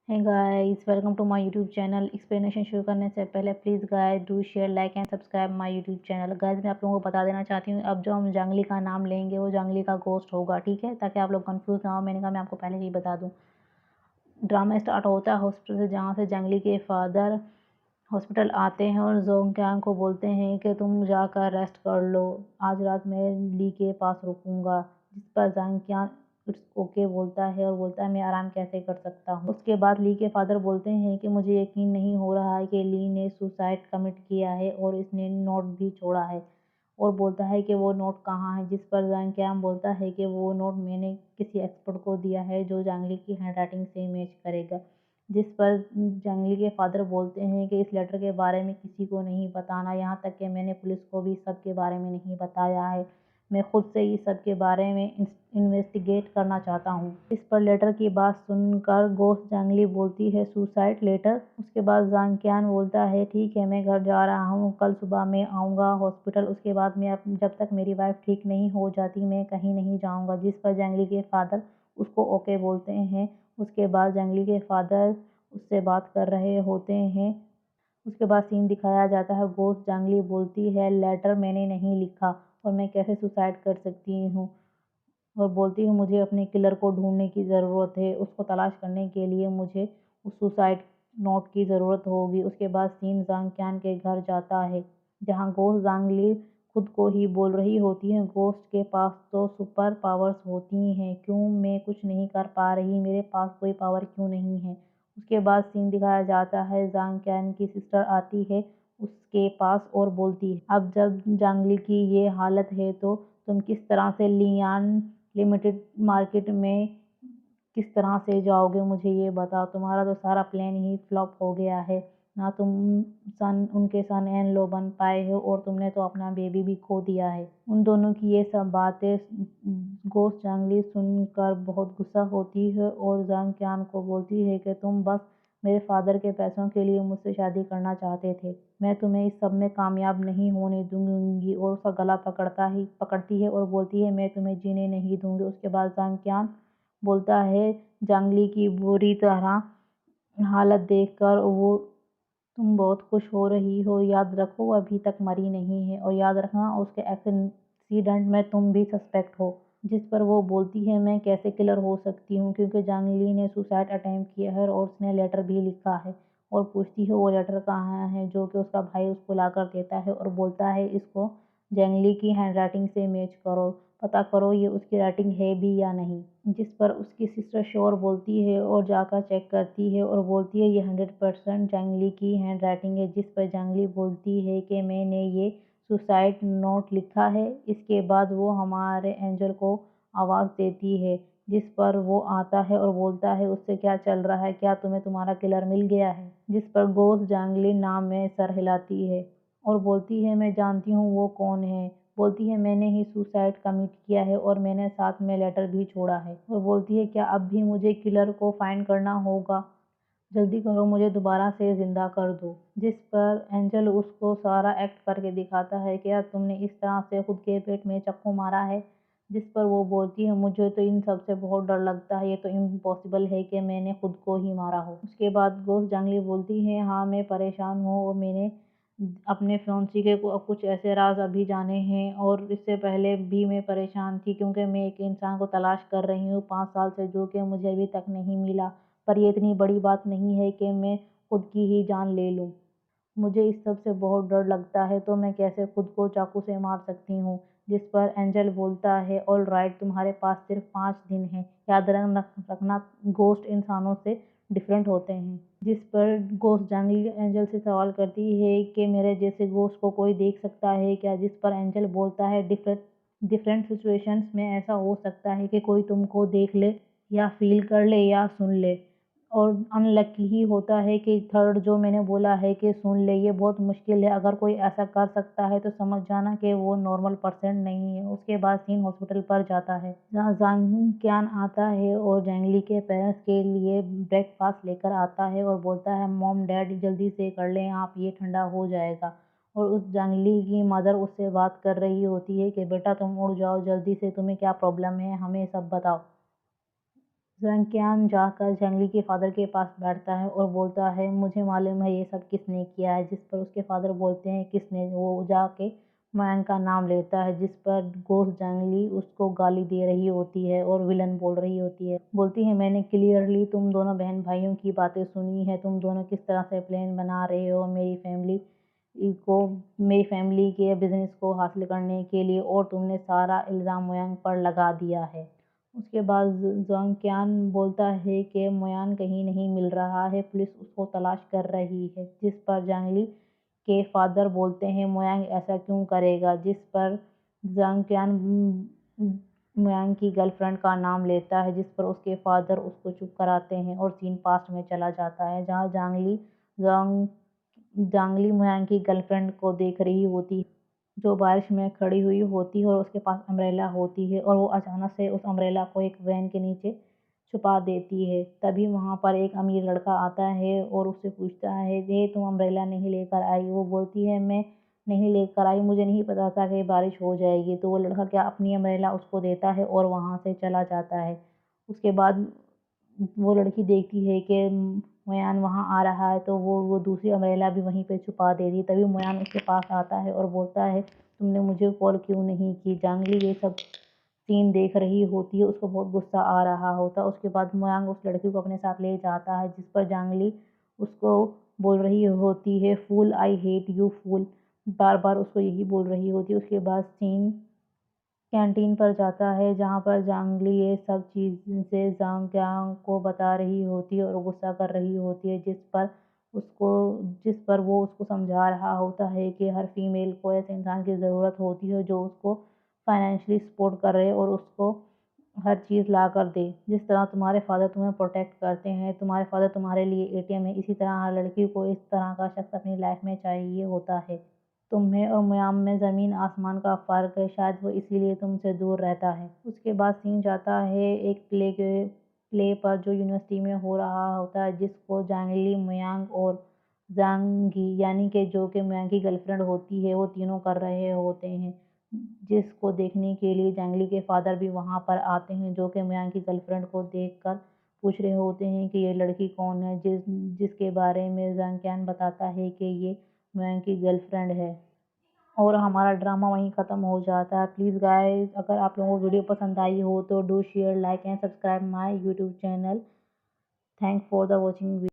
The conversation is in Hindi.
Hey guys, welcome to my YouTube channel. Explanation शुरू करने से पहले please guys do share like and subscribe my YouTube channel. Guys मैं आप लोगों को बता देना चाहती हूँ, अब जो हम जांगली का नाम लेंगे वो जांगली का गोस्ट होगा, ठीक है, ताकि आप लोग कंफ्यूज ना हो। मैंने कहा मैं आपको पहले ही बता दूँ। ड्रामा स्टार्ट होता है हॉस्पिटल से, जहाँ से जांगली के फादर हॉस्पिटल आते हैं और जोंग को बोलते हैं कि तुम जाकर रेस्ट कर लो, आज रात मैं ली के पास रुकूंगा। जिस पर जांग इट्स ओके बोलता है और बोलता है मैं आराम कैसे कर सकता हूँ। उसके बाद ली के फादर बोलते हैं कि मुझे यकीन नहीं हो रहा है कि ली ने सुसाइड कमिट किया है और इसने नोट भी छोड़ा है, और बोलता है कि वो नोट कहाँ है। जिस पर जांग क्याम बोलता है कि वो नोट मैंने किसी एक्सपर्ट को दिया है जो जांगली की हैंडराइटिंग से मैच करेगा। जिस पर जांगली के फादर बोलते हैं कि इस लेटर के बारे में किसी को नहीं बताना, यहाँ तक कि मैंने पुलिस को भी सब के बारे में नहीं बताया है। मैं खुद से ही सब के बारे में इन्वेस्टिगेट करना चाहता हूँ। इस पर लेटर की बात सुनकर गोस्ट जांगली बोलती है सुसाइड लेटर। उसके बाद जांग्यान बोलता है ठीक है, मैं घर जा रहा हूँ, कल सुबह मैं आऊँगा हॉस्पिटल। उसके बाद मैं जब तक मेरी वाइफ ठीक नहीं हो जाती मैं कहीं नहीं जाऊँगा। जिस पर जांगली के फादर उसको ओके बोलते हैं। उसके बाद जांगली के फादर उससे बात कर रहे होते हैं। उसके बाद सीन दिखाया जाता है। गोस्ट जांगली बोलती है लेटर मैंने नहीं लिखा और मैं कैसे सुसाइड कर सकती हूँ, और बोलती हूँ मुझे अपने किलर को ढूंढने की ज़रूरत है, उसको तलाश करने के लिए मुझे उस सुसाइड नोट की ज़रूरत होगी। उसके बाद सीन जांग के घर जाता है, जहाँ गोस्ट जांगली खुद को ही बोल रही होती है गोस्ट के पास तो सुपर पावर्स होती हैं, क्यों मैं कुछ नहीं कर पा रही, मेरे पास कोई पावर क्यों नहीं है। उसके बाद सीन दिखाया जाता है जांग की सिस्टर आती है उसके पास और बोलती है अब जब जांगली की ये हालत है तो तुम किस तरह से लियान लिमिटेड मार्केट में किस तरह से जाओगे, मुझे ये बताओ। तुम्हारा तो सारा प्लान ही फ्लॉप हो गया है, ना तुम उनके सन एन लो बन पाए हो और तुमने तो अपना बेबी भी खो दिया है। उन दोनों की ये सब बातें गोस्ट जांगली सुनकर बहुत गुस्सा होती है और जांग क्यान को बोलती है कि तुम बस मेरे फादर के पैसों के लिए मुझसे शादी करना चाहते थे, मैं तुम्हें इस सब में कामयाब नहीं होने दूंगी। और उसका गला पकड़ती है और बोलती है मैं तुम्हें जीने नहीं दूंगी। उसके बाद जांग क्यान बोलता है जांगली की बुरी तरह हालत देखकर वो तुम बहुत खुश हो रही हो, याद रखो वो अभी तक मरी नहीं है, और याद रखना उसके एक्सीडेंट में तुम भी सस्पेक्ट हो। जिस पर वो बोलती है मैं कैसे किलर हो सकती हूँ, क्योंकि जांगली ने सुसाइड अटेम्प्ट किया है और उसने लेटर भी लिखा है। और पूछती है वो लेटर कहाँ है, जो कि उसका भाई उसको ला कर देता है और बोलता है इसको जांगली की हैंडराइटिंग से मैच करो, पता करो ये उसकी राइटिंग है भी या नहीं। जिस पर उसकी सिस्टर श्योर बोलती है और जाकर चेक करती है और बोलती है ये 100% जांगली की हैंड राइटिंग है। जिस पर जांगली बोलती है कि मैंने ये सुसाइड नोट लिखा है। इसके बाद वो हमारे एंजल को आवाज़ देती है, जिस पर वो आता है और बोलता है उससे क्या चल रहा है, क्या तुम्हें तुम्हारा किलर मिल गया है। जिस पर गोस्ट जांगली नाम में सर हिलाती है और बोलती है मैं जानती हूँ वो कौन है। बोलती है मैंने ही सुसाइड कमिट किया है और मैंने साथ में लेटर भी छोड़ा है। और बोलती है क्या अब भी मुझे किलर को फाइंड करना होगा, जल्दी करो मुझे दोबारा से जिंदा कर दो। जिस पर एंजल उसको सारा एक्ट करके दिखाता है क्या तुमने इस तरह से खुद के पेट में चाकू मारा है। जिस पर वो बोलती है मुझे तो इन सब से बहुत डर लगता है, ये तो इम्पॉसिबल है कि मैंने खुद को ही मारा हो। उसके बाद गोस्ट जांगली बोलती है हाँ मैं परेशान हूँ और मैंने अपने फियांसी के कुछ ऐसे राज अभी जाने हैं, और इससे पहले भी मैं परेशान थी क्योंकि मैं एक इंसान को तलाश कर रही हूँ 5 साल से, जो कि मुझे अभी तक नहीं मिला। पर ये इतनी बड़ी बात नहीं है कि मैं खुद की ही जान ले लूँ। मुझे इस सब से बहुत डर लगता है, तो मैं कैसे खुद को चाकू से मार सकती हूँ। जिस पर एंजल बोलता है ऑल राइट, तुम्हारे पास सिर्फ 5 दिन है, याद रखना गोस्ट इंसानों से डिफरेंट होते हैं। जिस पर गोस्ट जांगली एंजल से सवाल करती है कि मेरे जैसे गोस्ट को कोई देख सकता है क्या। जिस पर एंजल बोलता है डिफरेंट डिफरेंट सिचुएशंस में ऐसा हो सकता है कि कोई तुमको देख ले या फील कर ले या सुन ले, और अनलकी ही होता है कि थर्ड जो मैंने बोला है कि सुन ले, ये बहुत मुश्किल है। अगर कोई ऐसा कर सकता है तो समझ जाना कि वो नॉर्मल पर्सन नहीं है। उसके बाद सीन हॉस्पिटल पर जाता है, जहाँ जांग क्यान आता है और जंगली के पेरेंट्स के लिए ब्रेकफास्ट लेकर आता है और बोलता है मॉम डैड जल्दी से कर लें आप, ये ठंडा हो जाएगा। और उस जंगली की मदर उससे बात कर रही होती है कि बेटा तुम उड़ जाओ जल्दी से, तुम्हें क्या प्रॉब्लम है हमें सब बताओ। ज़ैंक्यान जाकर जंगली के फादर के पास बैठता है और बोलता है मुझे मालूम है ये सब किसने किया है। जिस पर उसके फादर बोलते हैं किसने। वो जाके मयांक का नाम लेता है, जिस पर गोस्ट जंगली उसको गाली दे रही होती है और विलन बोल रही होती है। बोलती है मैंने क्लियरली तुम दोनों बहन भाइयों की बातें सुनी है, तुम दोनों किस तरह से प्लान बना रहे हो को मेरी फैमिली के बिजनेस को हासिल करने के लिए, और तुमने सारा इल्ज़ाम मयांक पर लगा दिया है। उसके बाद ज़ोंग बोलता है कि मोयान कहीं नहीं मिल रहा है, पुलिस उसको तलाश कर रही है। जिस पर जांगली के फादर बोलते हैं मोयांग ऐसा क्यों करेगा। जिस पर ज़ोंग मोयांग की गर्लफ्रेंड का नाम लेता है, जिस पर उसके फादर उसको चुप कराते हैं और सीन पास्ट में चला जाता है, जहाँ जांगली मोयांग की गर्लफ्रेंड को देख रही होती है, जो बारिश में खड़ी हुई होती है और उसके पास अम्ब्रेला होती है, और वो अचानक से उस अम्ब्रेला को एक वैन के नीचे छुपा देती है। तभी वहाँ पर एक अमीर लड़का आता है और उससे पूछता है ये तुम अम्ब्रेला नहीं लेकर आई। वो बोलती है मैं नहीं लेकर आई, मुझे नहीं पता था कि बारिश हो जाएगी। तो वो लड़का क्या अपनी अम्ब्रेला उसको देता है और वहाँ से चला जाता है। उसके बाद वो लड़की देखती है कि मोयान वहाँ आ रहा है, तो वो दूसरी अम्ब्रेला भी वहीं पे छुपा देती। तभी मोयान उसके पास आता है और बोलता है तुमने मुझे कॉल क्यों नहीं की। जांगली ये सब सीन देख रही होती है, उसको बहुत गुस्सा आ रहा होता है। उसके बाद मोयांग उस लड़की को अपने साथ ले जाता है, जिस पर जांगली उसको बोल रही होती है फूल आई हेट यू फूल, बार बार उसको यही बोल रही होती है। उसके बाद सीन कैंटीन पर जाता है, जहाँ पर जांगली ये सब चीज़ें ज़ांग को बता रही होती है और गुस्सा कर रही होती है, जिस पर वो उसको समझा रहा होता है कि हर फीमेल को ऐसे इंसान की ज़रूरत होती है जो उसको फाइनेंशियली सपोर्ट करे और उसको हर चीज़ ला कर दे। जिस तरह तुम्हारे फादर तुम्हें प्रोटेक्ट करते हैं, तुम्हारे फादर तुम्हारे लिए एटीएम है, इसी तरह हर लड़की को इस तरह का शख्स अपनी लाइफ में चाहिए होता है। तुम्हें और मुयाम में ज़मीन आसमान का फ़र्क है, शायद वो इसीलिए तुमसे दूर रहता है। उसके बाद सीन जाता है एक प्ले पर जो यूनिवर्सिटी में हो रहा होता है, जिसको जांगली, मुयांग और जांगी यानी कि जो कि मुयांग की गर्लफ्रेंड होती है, वो तीनों कर रहे होते हैं। जिसको देखने के लिए जांगली के फादर भी वहाँ पर आते हैं, जो कि मुयांग की गर्लफ्रेंड को देखकर पूछ रहे होते हैं कि ये लड़की कौन है, जिसके बारे में ज़ैंक्यान बताता है कि ये मुयांग की गर्लफ्रेंड है। और हमारा ड्रामा वहीं ख़त्म हो जाता है। प्लीज़ गाइस, अगर आप लोगों को वीडियो पसंद आई हो तो do share like and subscribe my YouTube channel. Thanks for the watching.